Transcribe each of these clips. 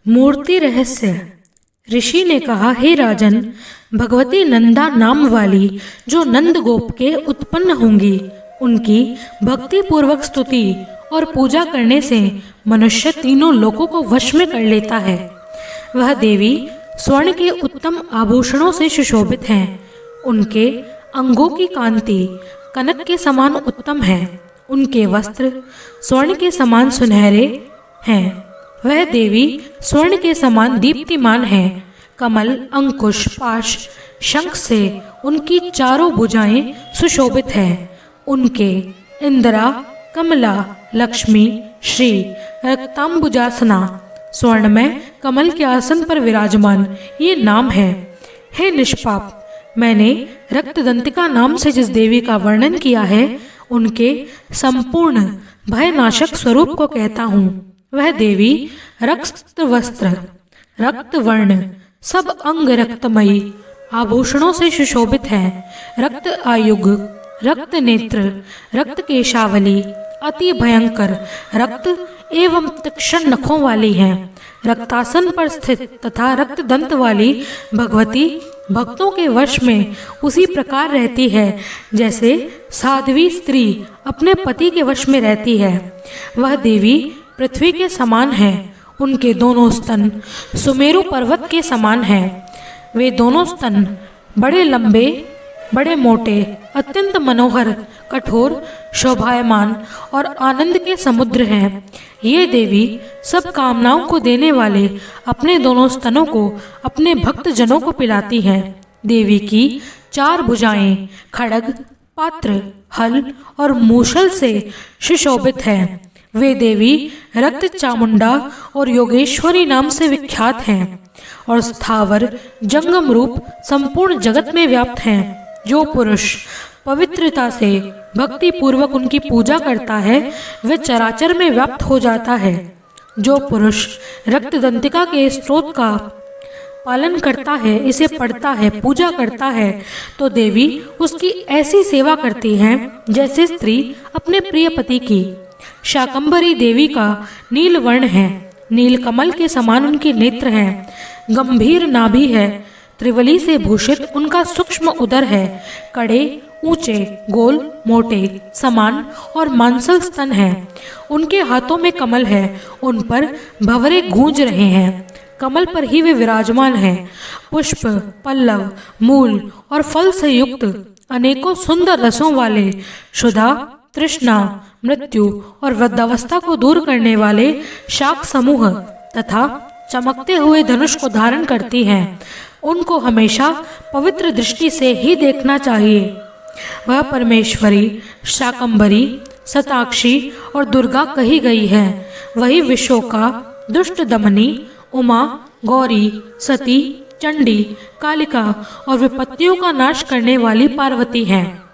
मूर्ति रहस्य। ऋषि ने कहा, हे राजन, भगवती नंदा नाम वाली जो नंद गोप के उत्पन्न होंगी, उनकी भक्ति पूर्वक स्तुति और पूजा करने से मनुष्य तीनों लोकों को वश में कर लेता है। वह देवी स्वर्ण के उत्तम आभूषणों से सुशोभित हैं। उनके अंगों की कांति कनक के समान उत्तम है। उनके वस्त्र स्वर्ण के समान सुनहरे हैं। वह देवी स्वर्ण के समान दीप्तिमान है। कमल, अंकुश, पाश, शंख से उनकी चारों भुजाएं सुशोभित हैं। उनके इंदिरा, कमला, लक्ष्मी, श्री, रक्तांबुजासना, स्वर्णमय कमल के आसन पर विराजमान ये नाम है। हे निष्पाप, मैंने रक्तदंतिका नाम से जिस देवी का वर्णन किया है, उनके संपूर्ण भयनाशक स्वरूप को कहता हूँ। वह देवी रक्त वस्त्र, रक्त वर्ण, सब अंग रक्तमयी आभूषणों से सुशोभित है। रक्त आयुग, रक्त नेत्र, रक्त केशावली, अति भयंकर रक्त एवं तीक्ष्ण नखों वाली हैं। रक्तासन पर स्थित तथा रक्त दंत वाली भगवती भक्तों के वश में उसी प्रकार रहती है जैसे साध्वी स्त्री अपने पति के वश में रहती है। वह देवी पृथ्वी के समान है। उनके दोनों स्तन सुमेरु पर्वत के समान हैं। वे दोनों स्तन बड़े लंबे, बड़े मोटे, अत्यंत मनोहर, कठोर, शोभायमान और आनंद के समुद्र हैं। ये देवी सब कामनाओं को देने वाले अपने दोनों स्तनों को अपने भक्त जनों को पिलाती हैं। देवी की चार भुजाएं खड्ग, पात्र, हल और मूषल से सुशोभित हैं। वे देवी रक्त चामुंडा और योगेश्वरी नाम से विख्यात हैं और स्थावर जंगम रूप संपूर्ण जगत में व्याप्त हैं। जो पुरुष पवित्रता से भक्ति पूर्वक उनकी पूजा करता है, वह चराचर में व्याप्त हो जाता है। जो पुरुष रक्तदंतिका के स्त्रोत का पालन करता है, इसे पढ़ता है, पूजा करता है, तो देवी उसकी ऐसी सेवा करती है जैसे स्त्री अपने प्रिय पति की। शाकंभरी देवी का नील वर्ण है। नील कमल के समान उनके नेत्र हैं। गंभीर नाभि है। त्रिवली से भूषित उनका सूक्ष्म उदर है। कड़े, ऊंचे, गोल, मोटे, समान और मांसल स्तन हैं। उनके हाथों में कमल है। उन पर भंवरे गूंज रहे हैं। कमल पर ही वे विराजमान हैं। पुष्प, पल्लव, मूल और फल से युक्त अनेकों सुंदर रसों वाले, क्षुधा, तृष्णा, मृत्यु और वृद्धावस्था को दूर करने वाले शाक समूह तथा चमकते हुए धनुष को धारण करती हैं। उनको हमेशा पवित्र दृष्टि से ही देखना चाहिए। वह परमेश्वरी, शाकंभरी, शताक्षी और दुर्गा कही गई है। वही विशोका, दुष्ट दमनी, उमा, गौरी, सती, चंडी, कालिका और विपत्तियों का नाश करने वाली पार्वती हैं।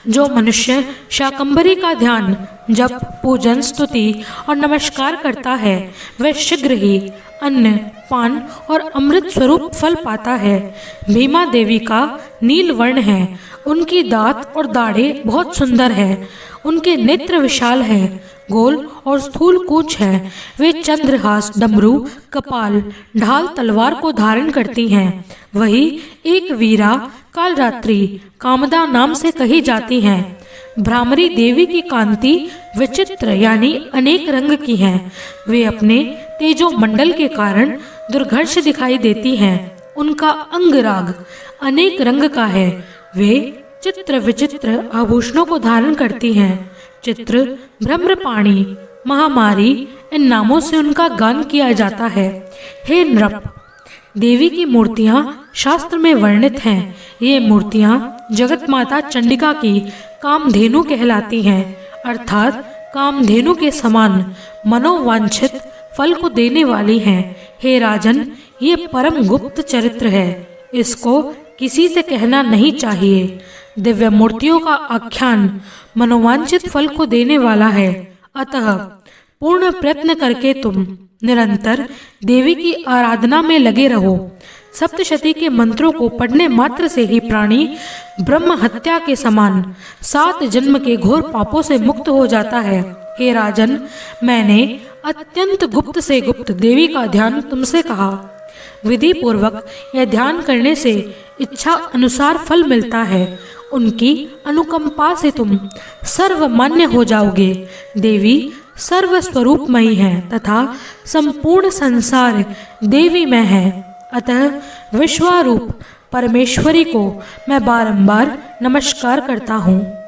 जो मनुष्य शाकंभरी का ध्यान, जप, पूजन, स्तुति और नमस्कार करता है, वह शीघ्र ही अन्न, पान और अमृत स्वरूप फल पाता है। भीमा देवी का नील वर्ण है। उनकी दांत और दाढ़ें बहुत सुंदर है। उनके नेत्र विशाल है, गोल और स्थूल कूच है। वे चंद्रहास, डमरू, कपाल, ढाल, तलवार को धारण करती हैं। वही एक वीरा, कालरात्रि, कामदा नाम से कही जाती हैं। भ्रामरी देवी की कांति विचित्र यानी अनेक रंग की है। वे अपने तेजो मंडल के कारण दुर्घर्ष दिखाई देती हैं। उनका अंगराग अनेक रंग का है। वे चित्र विचित्र आभूषणों को धारण करती हैं। चित्र, ब्रह्मपाणी, महामारी इन नामों से उनका गान किया जाता है। हे नृप, देवी की मूर्तियां शास्त्र में वर्णित हैं। ये मूर्तियां जगत माता चंडिका की कामधेनु कहलाती हैं, अर्थात कामधेनु के समान मनोवांछित फल को देने वाली हैं। हे राजन, ये परम गुप्त चरित्र है। इसको किसी से कहना नहीं चाहिए। दिव्य मूर्तियों का आख्यान मनोवांछित फल को देने वाला है। अतः पूर्ण प्रयत्न करके तुम निरंतर देवी की आराधना में लगे रहो। सप्तशती के मंत्रों को पढ़ने मात्र से ही प्राणी ब्रह्म हत्या के समान 7 जन्म के घोर पापों से मुक्त हो जाता है। हे राजन, मैंने अत्यंत गुप्त से गुप्त देवी का ध्यान तुमसे कहा। विधि पूर्वक यह ध्यान करने से इच्छा अनुसार फल मिलता है। उनकी अनुकंपा से तुम सर्वमान्य हो जाओगे। देवी सर्वस्वरूपमयी है तथा संपूर्ण संसार देवीमय है। अतः विश्वरूप परमेश्वरी को मैं बारंबार नमस्कार करता हूँ।